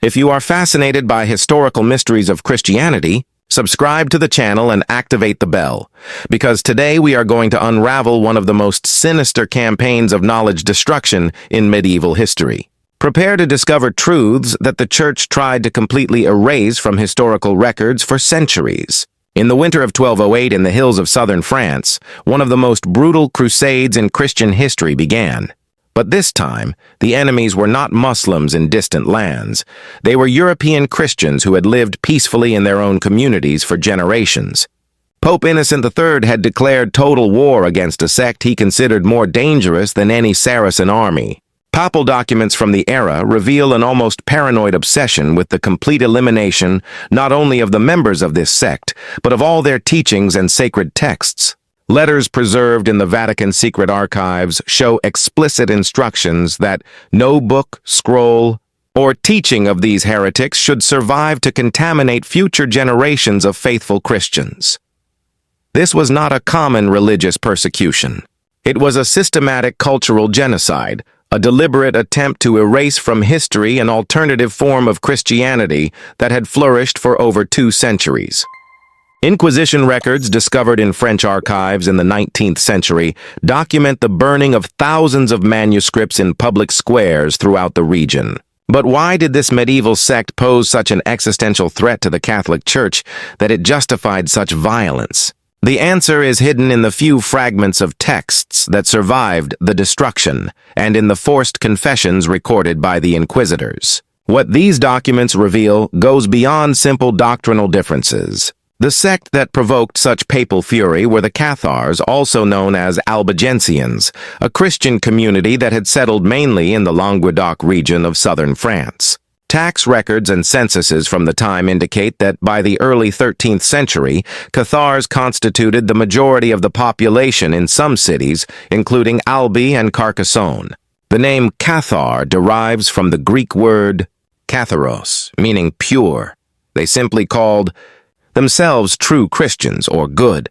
If you are fascinated by historical mysteries of Christianity, subscribe to the channel and activate the bell, because today we are going to unravel one of the most sinister campaigns of knowledge destruction in medieval history. Prepare to discover truths that the Church tried to completely erase from historical records for centuries. In the winter of 1208 in the hills of southern France, one of the most brutal crusades in Christian history began. But this time, the enemies were not Muslims in distant lands. They were European Christians who had lived peacefully in their own communities for generations. Pope Innocent III had declared total war against a sect he considered more dangerous than any Saracen army. Papal documents from the era reveal an almost paranoid obsession with the complete elimination not only of the members of this sect, but of all their teachings and sacred texts. Letters preserved in the Vatican secret archives show explicit instructions that no book, scroll, or teaching of these heretics should survive to contaminate future generations of faithful Christians. This was not a common religious persecution. It was a systematic cultural genocide, a deliberate attempt to erase from history an alternative form of Christianity that had flourished for over 2 centuries. Inquisition records discovered in French archives in the 19th century document the burning of thousands of manuscripts in public squares throughout the region. But why did this medieval sect pose such an existential threat to the Catholic Church that it justified such violence? The answer is hidden in the few fragments of texts that survived the destruction and in the forced confessions recorded by the inquisitors. What these documents reveal goes beyond simple doctrinal differences. The sect that provoked such papal fury were the Cathars, also known as Albigensians, a Christian community that had settled mainly in the Languedoc region of southern France. Tax records and censuses from the time indicate that by the early 13th century, Cathars constituted the majority of the population in some cities, including Albi and Carcassonne. The name Cathar derives from the Greek word katharos, meaning pure. They simply called themselves true Christians, or good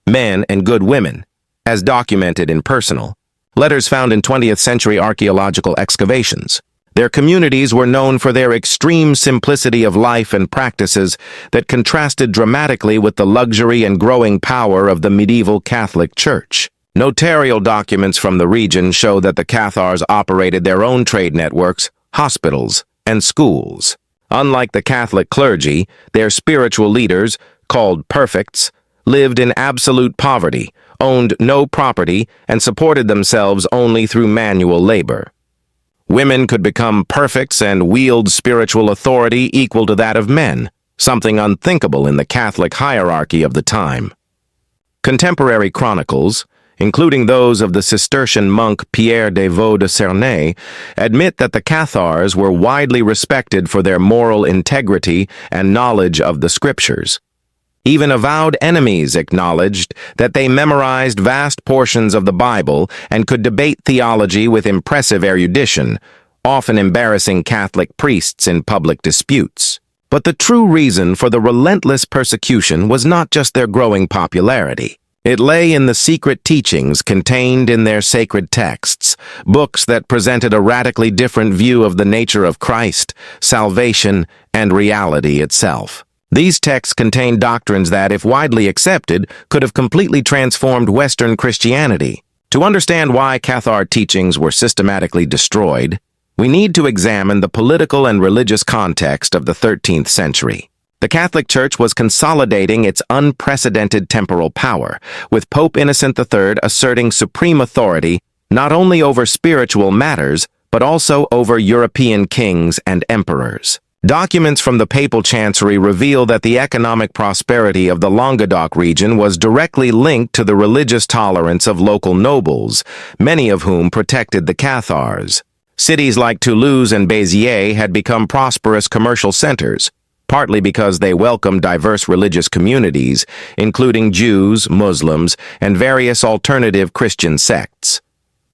men and good women, as documented in personal letters found in 20th century archaeological excavations. Their communities were known for their extreme simplicity of life and practices that contrasted dramatically with the luxury and growing power of the medieval Catholic Church. Notarial documents from the region show that the Cathars operated their own trade networks, hospitals, and schools. Unlike the Catholic clergy, their spiritual leaders, called perfects, lived in absolute poverty, owned no property, and supported themselves only through manual labor. Women could become perfects and wield spiritual authority equal to that of men, something unthinkable in the Catholic hierarchy of the time. Contemporary chronicles, including those of the Cistercian monk Pierre de Vaux de Cernay, admit that the Cathars were widely respected for their moral integrity and knowledge of the scriptures. Even avowed enemies acknowledged that they memorized vast portions of the Bible and could debate theology with impressive erudition, often embarrassing Catholic priests in public disputes. But the true reason for the relentless persecution was not just their growing popularity. It lay in the secret teachings contained in their sacred texts, books that presented a radically different view of the nature of Christ, salvation, and reality itself. These texts contain doctrines that, if widely accepted, could have completely transformed Western Christianity. To understand why Cathar teachings were systematically destroyed, we need to examine the political and religious context of the 13th century. The Catholic Church was consolidating its unprecedented temporal power, with Pope Innocent III asserting supreme authority not only over spiritual matters, but also over European kings and emperors. Documents from the papal chancery reveal that the economic prosperity of the Languedoc region was directly linked to the religious tolerance of local nobles, many of whom protected the Cathars. Cities like Toulouse and Béziers had become prosperous commercial centers, partly because they welcomed diverse religious communities, including Jews, Muslims, and various alternative Christian sects.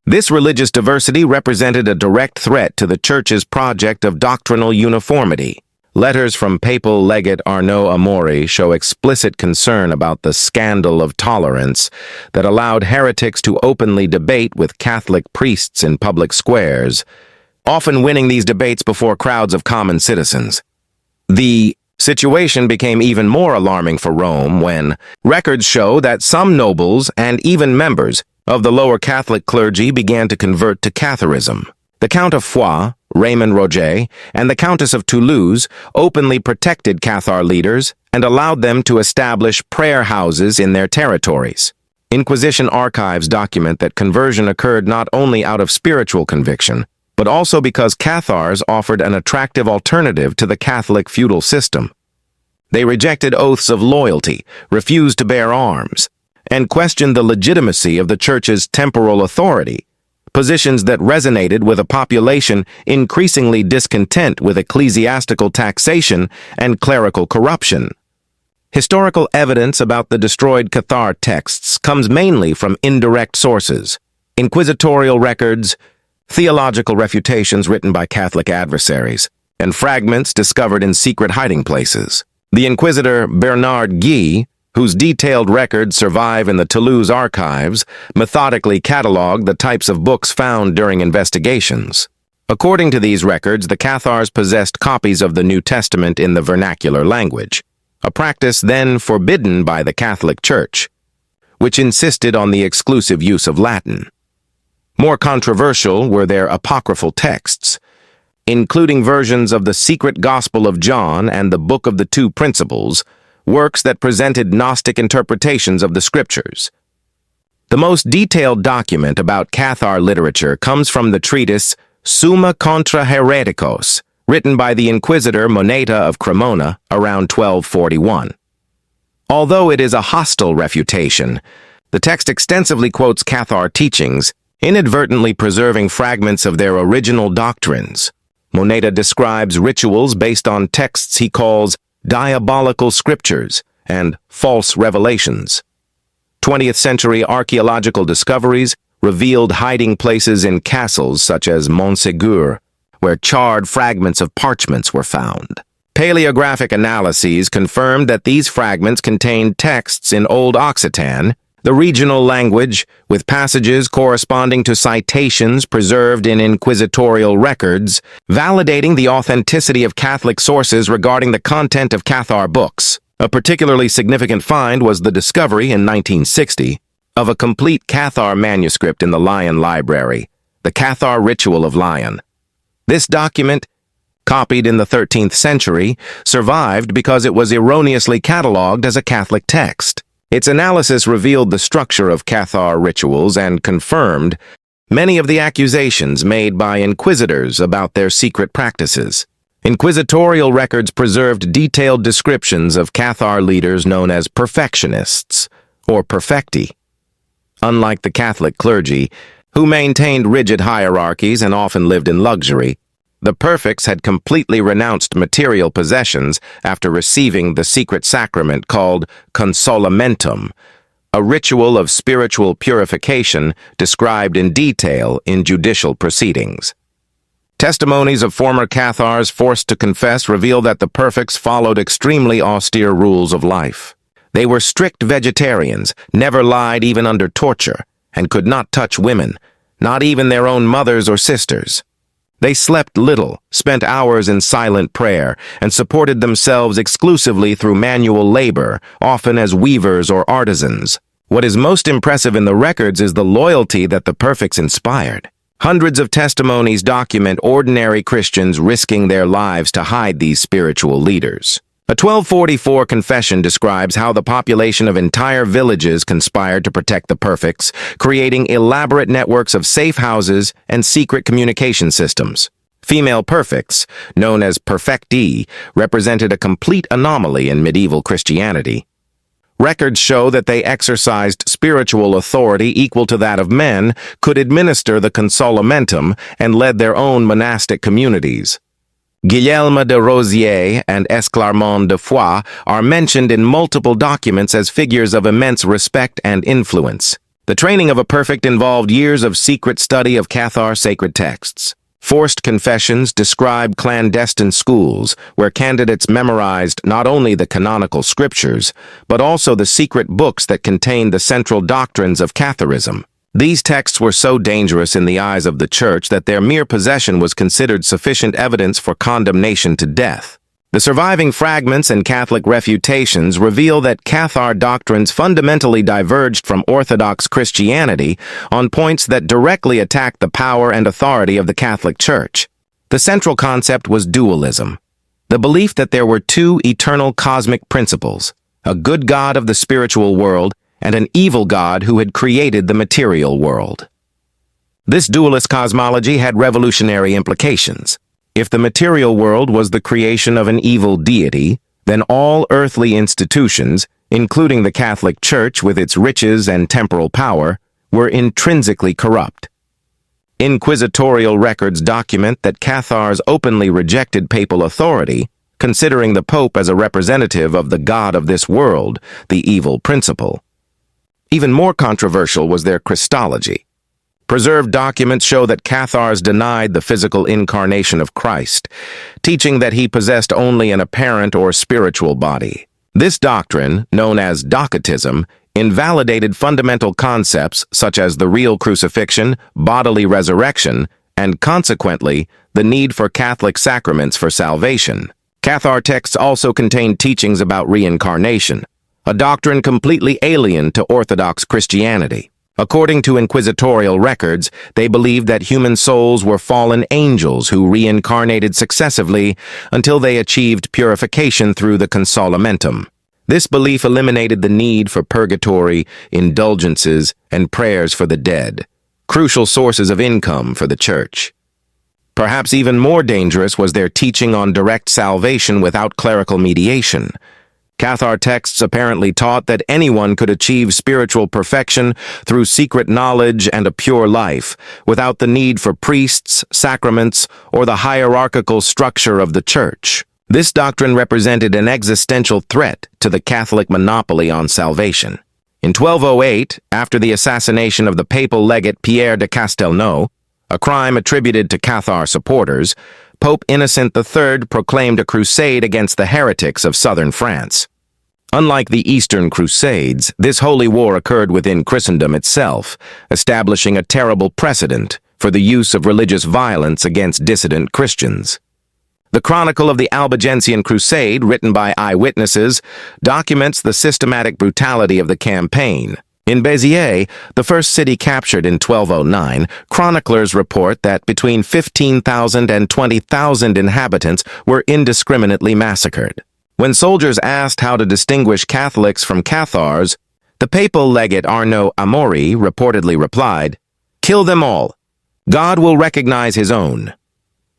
This religious diversity represented a direct threat to the Church's project of doctrinal uniformity. Letters from Papal Legate Arnaud Amaury show explicit concern about the scandal of tolerance that allowed heretics to openly debate with Catholic priests in public squares. often winning these debates before crowds of common citizens. The situation became even more alarming for Rome when records show that some nobles and even members of the lower Catholic clergy began to convert to Catharism. The Count of Foix, Raymond Roger, and the Countess of Toulouse openly protected Cathar leaders and allowed them to establish prayer houses in their territories. Inquisition archives document that conversion occurred not only out of spiritual conviction, but also because Cathars offered an attractive alternative to the Catholic feudal system. They rejected oaths of loyalty, refused to bear arms, and questioned the legitimacy of the Church's temporal authority, positions that resonated with a population increasingly discontent with ecclesiastical taxation and clerical corruption. Historical evidence about the destroyed Cathar texts comes mainly from indirect sources, inquisitorial records, theological refutations written by Catholic adversaries, and fragments discovered in secret hiding places. The Inquisitor Bernard Guy, whose detailed records survive in the Toulouse archives, methodically cataloged the types of books found during investigations. According to these records, the Cathars possessed copies of the New Testament in the vernacular language, a practice then forbidden by the Catholic Church, which insisted on the exclusive use of Latin. More controversial were their apocryphal texts, including versions of the Secret Gospel of John and the Book of the Two Principles, works that presented Gnostic interpretations of the Scriptures. The most detailed document about Cathar literature comes from the treatise Summa contra Hereticos, written by the Inquisitor Moneta of Cremona around 1241. Although it is a hostile refutation, the text extensively quotes Cathar teachings, inadvertently preserving fragments of their original doctrines. Moneta describes rituals based on texts he calls diabolical scriptures and false revelations. 20th century archaeological discoveries revealed hiding places in castles such as Montségur, where charred fragments of parchments were found. Paleographic analyses confirmed that these fragments contained texts in Old Occitan, the regional language, with passages corresponding to citations preserved in inquisitorial records, validating the authenticity of Catholic sources regarding the content of Cathar books. A particularly significant find was the discovery in 1960 of a complete Cathar manuscript in the Lion Library, the Cathar Ritual of Lion. This document, copied in the 13th century, survived because it was erroneously catalogued as a Catholic text. Its analysis revealed the structure of Cathar rituals and confirmed many of the accusations made by inquisitors about their secret practices. Inquisitorial records preserved detailed descriptions of Cathar leaders known as perfectionists, or perfecti. Unlike the Catholic clergy, who maintained rigid hierarchies and often lived in luxury, the perfects had completely renounced material possessions after receiving the secret sacrament called consolamentum, a ritual of spiritual purification described in detail in judicial proceedings. Testimonies of former Cathars forced to confess reveal that the perfects followed extremely austere rules of life. They were strict vegetarians, never lied even under torture, and could not touch women, not even their own mothers or sisters. They slept little, spent hours in silent prayer, and supported themselves exclusively through manual labor, often as weavers or artisans. What is most impressive in the records is the loyalty that the perfects inspired. Hundreds of testimonies document ordinary Christians risking their lives to hide these spiritual leaders. A 1244 confession describes how the population of entire villages conspired to protect the perfects, creating elaborate networks of safe houses and secret communication systems. Female perfects, known as perfecti, represented a complete anomaly in medieval Christianity. Records show that they exercised spiritual authority equal to that of men, could administer the consolamentum, and led their own monastic communities. Guilhelme de Rosier and Esclarmonde de Foix are mentioned in multiple documents as figures of immense respect and influence. The training of a perfect involved years of secret study of Cathar sacred texts. Forced confessions describe clandestine schools where candidates memorized not only the canonical scriptures, but also the secret books that contained the central doctrines of Catharism. These texts were so dangerous in the eyes of the Church that their mere possession was considered sufficient evidence for condemnation to death. The surviving fragments and Catholic refutations reveal that Cathar doctrines fundamentally diverged from Orthodox Christianity on points that directly attacked the power and authority of the Catholic Church. The central concept was dualism, the belief that there were two eternal cosmic principles, a good God of the spiritual world and an evil God who had created the material world. This dualist cosmology had revolutionary implications. If the material world was the creation of an evil deity, then all earthly institutions, including the Catholic Church with its riches and temporal power, were intrinsically corrupt. Inquisitorial records document that Cathars openly rejected papal authority, considering the Pope as a representative of the God of this world, the evil principle. Even more controversial was their Christology. Preserved documents show that Cathars denied the physical incarnation of Christ, teaching that he possessed only an apparent or spiritual body. This doctrine, known as Docetism, invalidated fundamental concepts such as the real crucifixion, bodily resurrection, and consequently, the need for Catholic sacraments for salvation. Cathar texts also contained teachings about reincarnation, a doctrine completely alien to Orthodox Christianity. According to inquisitorial records, they believed that human souls were fallen angels who reincarnated successively until they achieved purification through the consolamentum. This belief eliminated the need for purgatory, indulgences, and prayers for the dead, crucial sources of income for the Church. Perhaps even more dangerous was their teaching on direct salvation without clerical mediation. Cathar texts apparently taught that anyone could achieve spiritual perfection through secret knowledge and a pure life, without the need for priests, sacraments, or the hierarchical structure of the Church. This doctrine represented an existential threat to the Catholic monopoly on salvation. In 1208, after the assassination of the papal legate Pierre de Castelnau, a crime attributed to Cathar supporters, Pope Innocent III proclaimed a crusade against the heretics of southern France. Unlike the Eastern Crusades, this holy war occurred within Christendom itself, establishing a terrible precedent for the use of religious violence against dissident Christians. The Chronicle of the Albigensian Crusade, written by eyewitnesses, documents the systematic brutality of the campaign. In Béziers, the first city captured in 1209, chroniclers report that between 15,000 and 20,000 inhabitants were indiscriminately massacred. When soldiers asked how to distinguish Catholics from Cathars, the papal legate Arnaud Amaury reportedly replied, "Kill them all. God will recognize his own."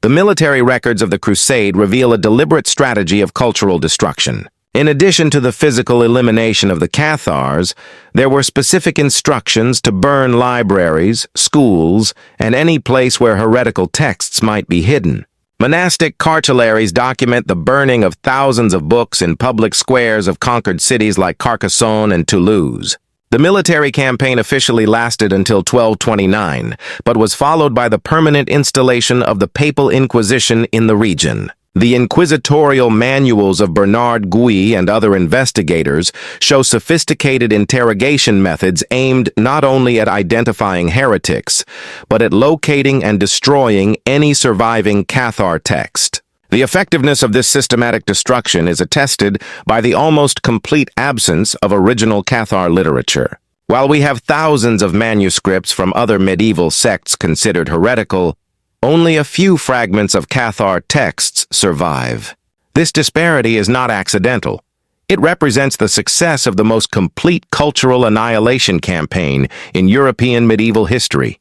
The military records of the Crusade reveal a deliberate strategy of cultural destruction. In addition to the physical elimination of the Cathars, there were specific instructions to burn libraries, schools, and any place where heretical texts might be hidden. Monastic cartularies document the burning of thousands of books in public squares of conquered cities like Carcassonne and Toulouse. The military campaign officially lasted until 1229, but was followed by the permanent installation of the Papal Inquisition in the region. The inquisitorial manuals of Bernard Gouy and other investigators show sophisticated interrogation methods aimed not only at identifying heretics, but at locating and destroying any surviving Cathar text. The effectiveness of this systematic destruction is attested by the almost complete absence of original Cathar literature. While we have thousands of manuscripts from other medieval sects considered heretical, only a few fragments of Cathar texts survive. This disparity is not accidental. It represents the success of the most complete cultural annihilation campaign in European medieval history.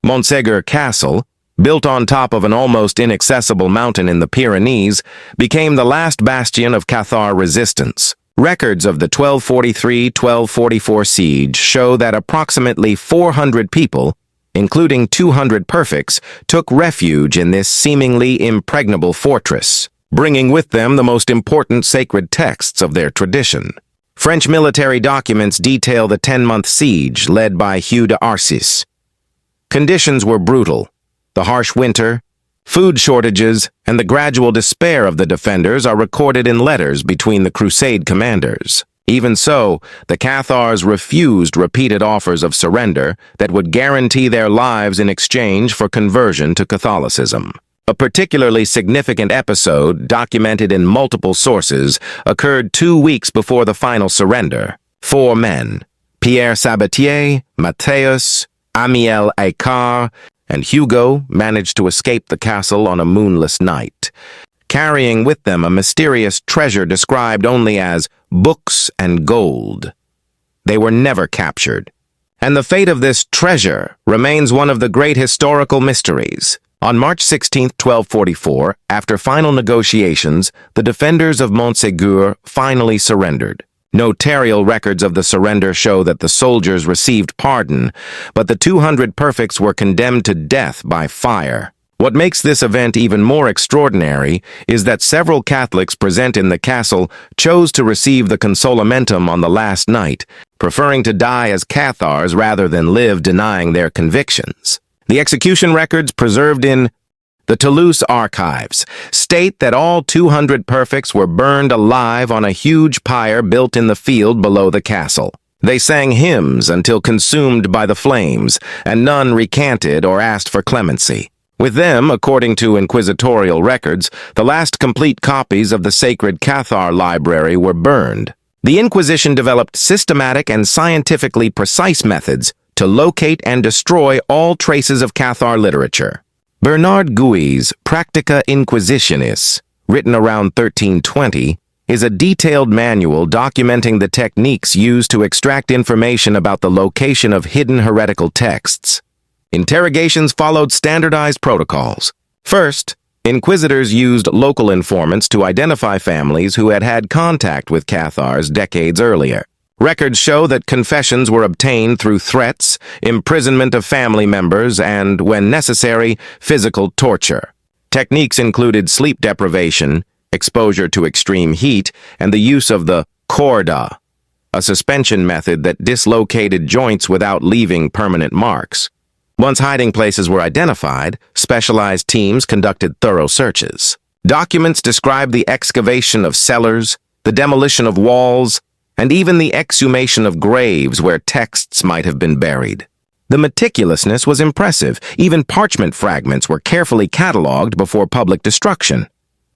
Montségur Castle, built on top of an almost inaccessible mountain in the Pyrenees, became the last bastion of Cathar resistance. Records of the 1243-1244 siege show that approximately 400 people, including 200 perfects, took refuge in this seemingly impregnable fortress, bringing with them the most important sacred texts of their tradition. French military documents detail the 10-month siege led by Hugh de Arcis. Conditions were brutal. The harsh winter, food shortages, and the gradual despair of the defenders are recorded in letters between the Crusade commanders. Even so, the Cathars refused repeated offers of surrender that would guarantee their lives in exchange for conversion to Catholicism. A particularly significant episode, documented in multiple sources, occurred 2 weeks before the final surrender. 4 men, Pierre Sabatier, Matthias, Amiel Aikar, and Hugo, managed to escape the castle on a moonless night, carrying with them a mysterious treasure described only as books and gold. They were never captured, and the fate of this treasure remains one of the great historical mysteries. On March 16, 1244, after final negotiations, the defenders of Montségur finally surrendered. Notarial records of the surrender show that the soldiers received pardon, but the 200 perfects were condemned to death by fire. What makes this event even more extraordinary is that several Catholics present in the castle chose to receive the consolamentum on the last night, preferring to die as Cathars rather than live denying their convictions. The execution records preserved in the Toulouse archives state that all 200 perfects were burned alive on a huge pyre built in the field below the castle. They sang hymns until consumed by the flames, and none recanted or asked for clemency. With them, according to inquisitorial records, the last complete copies of the sacred Cathar library were burned. The Inquisition developed systematic and scientifically precise methods to locate and destroy all traces of Cathar literature. Bernard Guy's Practica Inquisitionis, written around 1320, is a detailed manual documenting the techniques used to extract information about the location of hidden heretical texts. Interrogations followed standardized protocols. First, inquisitors used local informants to identify families who had had contact with Cathars decades earlier. Records show that confessions were obtained through threats, imprisonment of family members, and, when necessary, physical torture. Techniques included sleep deprivation, exposure to extreme heat, and the use of the corda, a suspension method that dislocated joints without leaving permanent marks. Once hiding places were identified, specialized teams conducted thorough searches. Documents describe the excavation of cellars, the demolition of walls, and even the exhumation of graves where texts might have been buried. The meticulousness was impressive. Even parchment fragments were carefully catalogued before public destruction.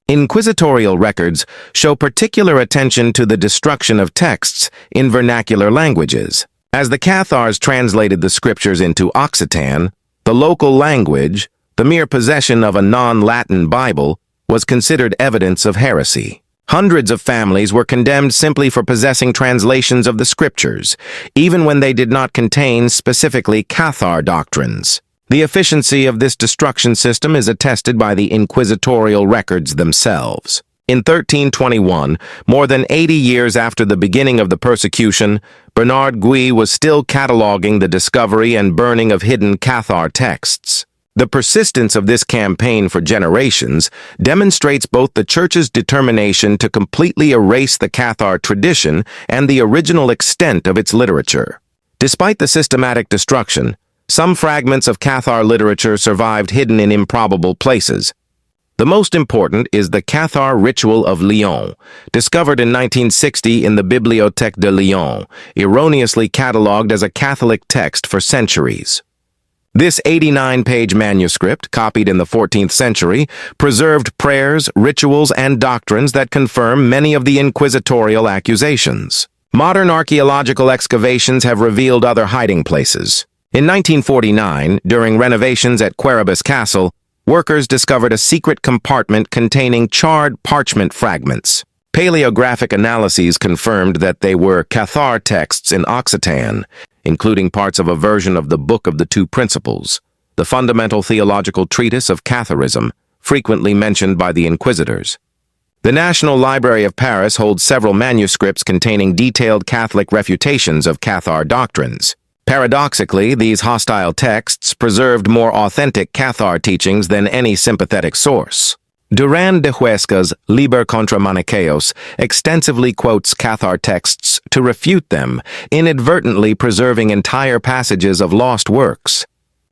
Inquisitorial records show particular attention to the destruction of texts in vernacular languages. As the Cathars translated the scriptures into Occitan, the local language, the mere possession of a non-Latin Bible, was considered evidence of heresy. Hundreds of families were condemned simply for possessing translations of the scriptures, even when they did not contain specifically Cathar doctrines. The efficiency of this destruction system is attested by the inquisitorial records themselves. In 1321, more than 80 years after the beginning of the persecution, Bernard Guy was still cataloging the discovery and burning of hidden Cathar texts. The persistence of this campaign for generations demonstrates both the Church's determination to completely erase the Cathar tradition and the original extent of its literature. Despite the systematic destruction, some fragments of Cathar literature survived hidden in improbable places. The most important is the Cathar Ritual of Lyon, discovered in 1960 in the Bibliothèque de Lyon, erroneously catalogued as a Catholic text for centuries. This 89-page manuscript, copied in the 14th century, preserved prayers, rituals, and doctrines that confirm many of the inquisitorial accusations. Modern archaeological excavations have revealed other hiding places. In 1949, during renovations at Queribus Castle, workers discovered a secret compartment containing charred parchment fragments. Paleographic analyses confirmed that they were Cathar texts in Occitan, including parts of a version of the Book of the Two Principles, the fundamental theological treatise of Catharism, frequently mentioned by the Inquisitors. The National Library of Paris holds several manuscripts containing detailed Catholic refutations of Cathar doctrines. Paradoxically, these hostile texts preserved more authentic Cathar teachings than any sympathetic source. Duran de Huesca's Liber contra Manichaeos extensively quotes Cathar texts to refute them, inadvertently preserving entire passages of lost works.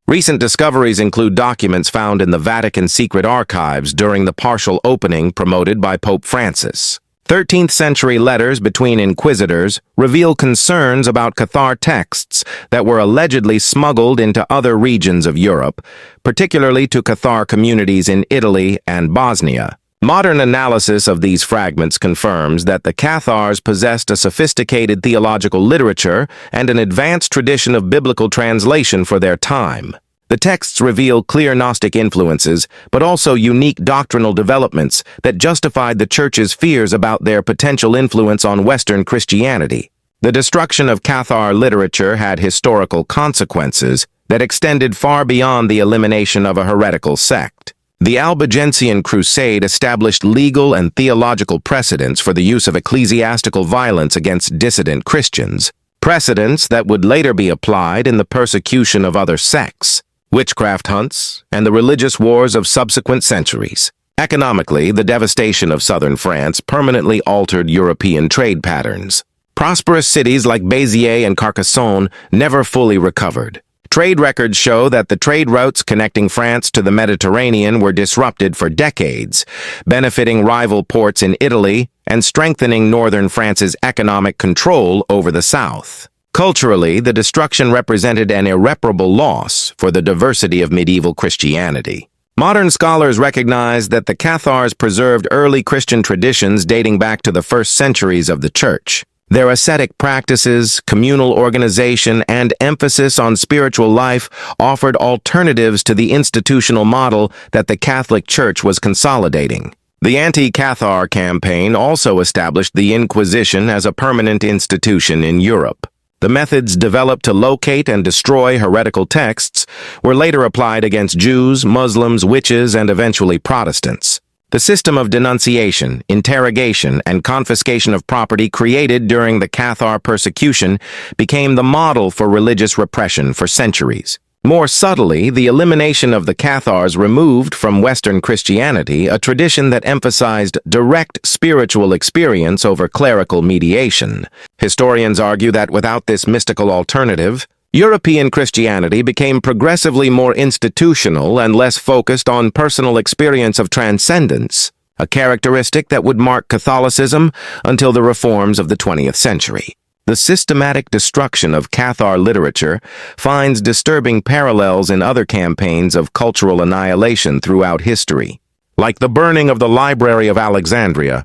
Recent discoveries include documents found in the Vatican secret archives during the partial opening promoted by Pope Francis. 13th century letters between inquisitors reveal concerns about Cathar texts that were allegedly smuggled into other regions of Europe, particularly to Cathar communities in Italy and Bosnia. Modern analysis of these fragments confirms that the Cathars possessed a sophisticated theological literature and an advanced tradition of biblical translation for their time. The texts reveal clear Gnostic influences, but also unique doctrinal developments that justified the Church's fears about their potential influence on Western Christianity. The destruction of Cathar literature had historical consequences that extended far beyond the elimination of a heretical sect. The Albigensian Crusade established legal and theological precedents for the use of ecclesiastical violence against dissident Christians, precedents that would later be applied in the persecution of other sects, witchcraft hunts, and the religious wars of subsequent centuries. Economically, the devastation of southern France permanently altered European trade patterns. Prosperous cities like Béziers and Carcassonne never fully recovered. Trade records show that the trade routes connecting France to the Mediterranean were disrupted for decades, benefiting rival ports in Italy and strengthening northern France's economic control over the south. Culturally, the destruction represented an irreparable loss for the diversity of medieval Christianity. Modern scholars recognize that the Cathars preserved early Christian traditions dating back to the first centuries of the Church. Their ascetic practices, communal organization, and emphasis on spiritual life offered alternatives to the institutional model that the Catholic Church was consolidating. The anti-Cathar campaign also established the Inquisition as a permanent institution in Europe. The methods developed to locate and destroy heretical texts were later applied against Jews, Muslims, witches, and eventually Protestants. The system of denunciation, interrogation, and confiscation of property created during the Cathar persecution became the model for religious repression for centuries. More subtly, the elimination of the Cathars removed from Western Christianity a tradition that emphasized direct spiritual experience over clerical mediation. Historians argue that without this mystical alternative, European Christianity became progressively more institutional and less focused on personal experience of transcendence, a characteristic that would mark Catholicism until the reforms of the 20th century. The systematic destruction of Cathar literature finds disturbing parallels in other campaigns of cultural annihilation throughout history, like the burning of the Library of Alexandria,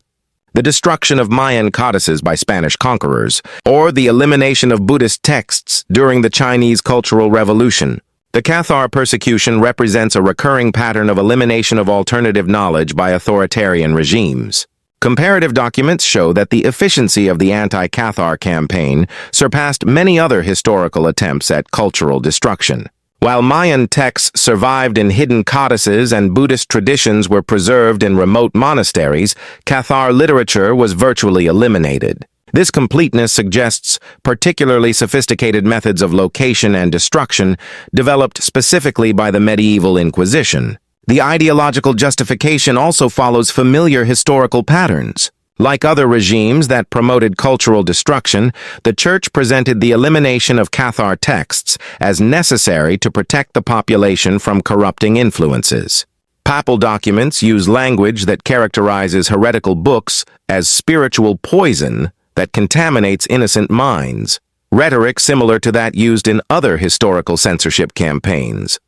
the destruction of Mayan codices by Spanish conquerors, or the elimination of Buddhist texts during the Chinese Cultural Revolution. The Cathar persecution represents a recurring pattern of elimination of alternative knowledge by authoritarian regimes. Comparative documents show that the efficiency of the anti-Cathar campaign surpassed many other historical attempts at cultural destruction. While Mayan texts survived in hidden codices and Buddhist traditions were preserved in remote monasteries, Cathar literature was virtually eliminated. This completeness suggests particularly sophisticated methods of location and destruction developed specifically by the medieval Inquisition. The ideological justification also follows familiar historical patterns. Like other regimes that promoted cultural destruction, the Church presented the elimination of Cathar texts as necessary to protect the population from corrupting influences. Papal documents use language that characterizes heretical books as spiritual poison that contaminates innocent minds, rhetoric similar to that used in other historical censorship campaigns.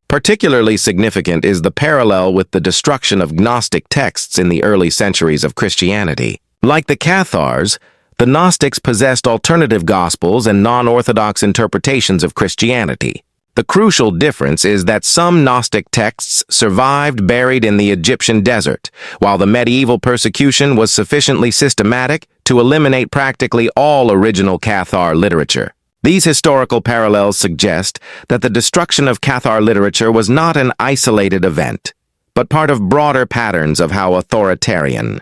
Particularly significant is the parallel with the destruction of Gnostic texts in the early centuries of Christianity. Like the Cathars, the Gnostics possessed alternative gospels and non-orthodox interpretations of Christianity. The crucial difference is that some Gnostic texts survived buried in the Egyptian desert, while the medieval persecution was sufficiently systematic to eliminate practically all original Cathar literature. These historical parallels suggest that the destruction of Cathar literature was not an isolated event, but part of broader patterns of how authoritarian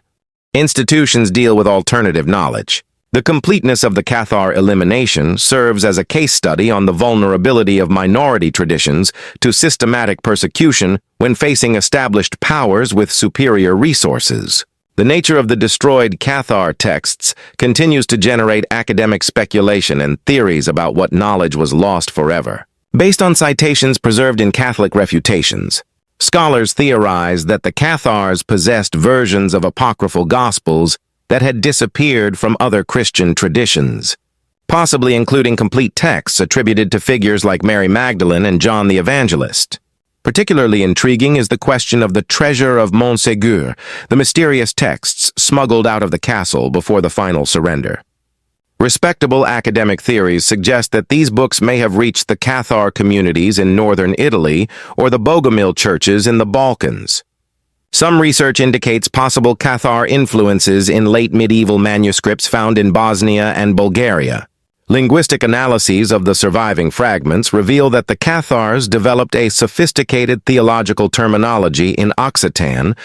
institutions deal with alternative knowledge. The completeness of the Cathar elimination serves as a case study on the vulnerability of minority traditions to systematic persecution when facing established powers with superior resources. The nature of the destroyed Cathar texts continues to generate academic speculation and theories about what knowledge was lost forever. Based on citations preserved in Catholic refutations, scholars theorize that the Cathars possessed versions of apocryphal gospels that had disappeared from other Christian traditions, possibly including complete texts attributed to figures like Mary Magdalene and John the Evangelist. Particularly intriguing is the question of the treasure of Montségur, the mysterious texts smuggled out of the castle before the final surrender. Respectable academic theories suggest that these books may have reached the Cathar communities in northern Italy or the Bogomil churches in the Balkans. Some research indicates possible Cathar influences in late medieval manuscripts found in Bosnia and Bulgaria. Linguistic analyses of the surviving fragments reveal that the Cathars developed a sophisticated theological terminology in Occitan,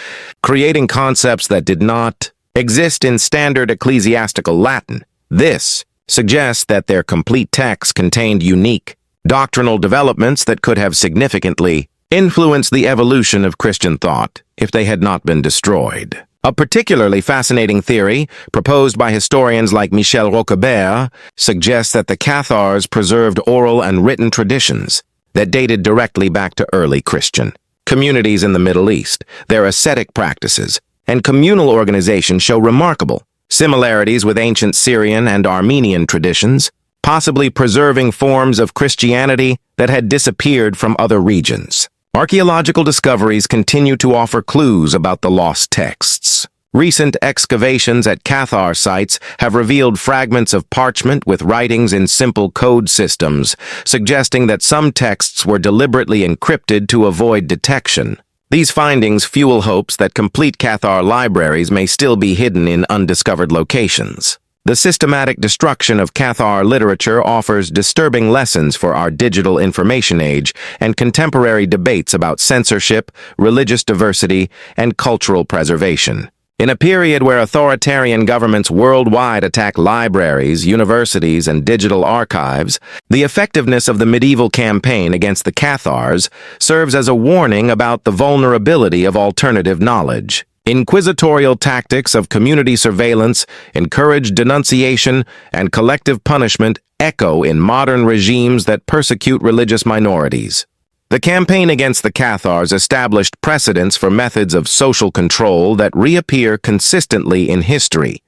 creating concepts that did not exist in standard ecclesiastical Latin. This suggests that their complete texts contained unique doctrinal developments that could have significantly influenced the evolution of Christian thought if they had not been destroyed. A particularly fascinating theory, proposed by historians like Michel Roquebert, suggests that the Cathars preserved oral and written traditions that dated directly back to early Christian communities in the Middle East. Their ascetic practices and communal organization show remarkable similarities with ancient Syrian and Armenian traditions, possibly preserving forms of Christianity that had disappeared from other regions. Archaeological discoveries continue to offer clues about the lost texts. Recent excavations at Cathar sites have revealed fragments of parchment with writings in simple code systems, suggesting that some texts were deliberately encrypted to avoid detection. These findings fuel hopes that complete Cathar libraries may still be hidden in undiscovered locations. The systematic destruction of Cathar literature offers disturbing lessons for our digital information age and contemporary debates about censorship, religious diversity, and cultural preservation. In a period where authoritarian governments worldwide attack libraries, universities, and digital archives, the effectiveness of the medieval campaign against the Cathars serves as a warning about the vulnerability of alternative knowledge. Inquisitorial tactics of community surveillance, encouraged denunciation, and collective punishment echo in modern regimes that persecute religious minorities. The campaign against the Cathars established precedents for methods of social control that reappear consistently in history: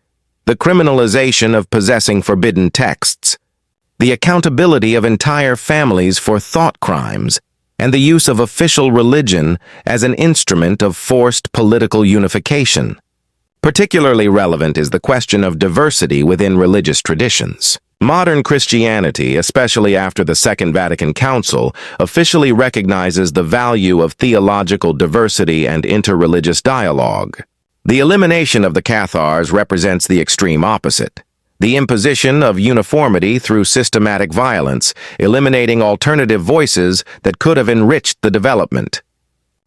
the criminalization of possessing forbidden texts, the accountability of entire families for thought crimes, and the use of official religion as an instrument of forced political unification. Particularly relevant is the question of diversity within religious traditions. Modern Christianity, especially after the Second Vatican Council, officially recognizes the value of theological diversity and interreligious dialogue. The elimination of the Cathars represents the extreme opposite: the imposition of uniformity through systematic violence, eliminating alternative voices that could have enriched the development.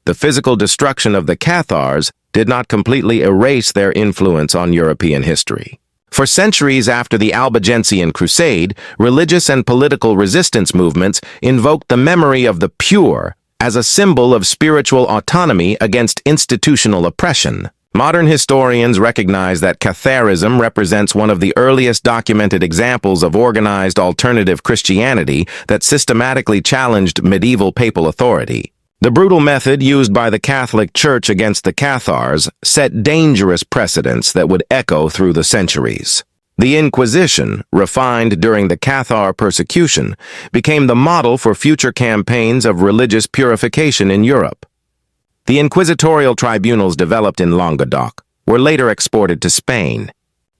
The physical destruction of the Cathars did not completely erase their influence on European history. For centuries after the Albigensian Crusade, religious and political resistance movements invoked the memory of the pure as a symbol of spiritual autonomy against institutional oppression. Modern historians recognize that Catharism represents one of the earliest documented examples of organized alternative Christianity that systematically challenged medieval papal authority. The brutal method used by the Catholic Church against the Cathars set dangerous precedents that would echo through the centuries. The Inquisition, refined during the Cathar persecution, became the model for future campaigns of religious purification in Europe. The inquisitorial tribunals developed in Languedoc were later exported to Spain,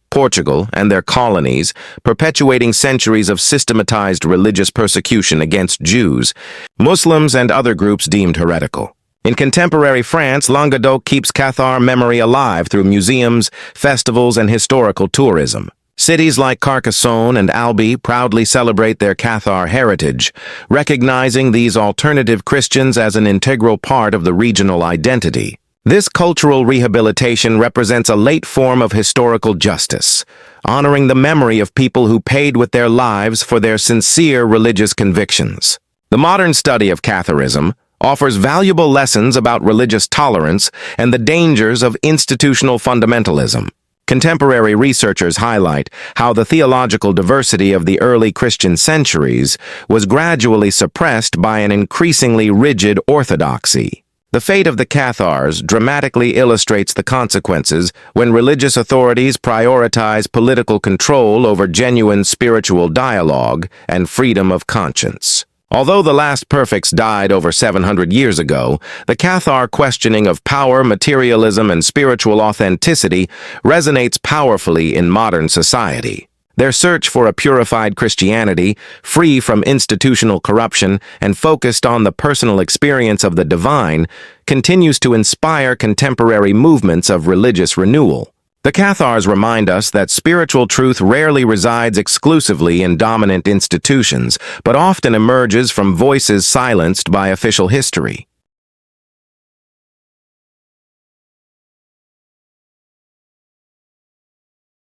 Portugal, and their colonies, perpetuating centuries of systematized religious persecution against Jews, Muslims, and other groups deemed heretical. In contemporary France, Languedoc keeps Cathar memory alive through museums, festivals, and historical tourism. Cities like Carcassonne and Albi proudly celebrate their Cathar heritage, recognizing these alternative Christians as an integral part of the regional identity. This cultural rehabilitation represents a late form of historical justice, honoring the memory of people who paid with their lives for their sincere religious convictions. The modern study of Catharism offers valuable lessons about religious tolerance and the dangers of institutional fundamentalism. Contemporary researchers highlight how the theological diversity of the early Christian centuries was gradually suppressed by an increasingly rigid orthodoxy. The fate of the Cathars dramatically illustrates the consequences when religious authorities prioritize political control over genuine spiritual dialogue and freedom of conscience. Although the last perfects died over 700 years ago, the Cathar questioning of power, materialism, and spiritual authenticity resonates powerfully in modern society. Their search for a purified Christianity, free from institutional corruption and focused on the personal experience of the divine, continues to inspire contemporary movements of religious renewal. The Cathars remind us that spiritual truth rarely resides exclusively in dominant institutions, but often emerges from voices silenced by official history.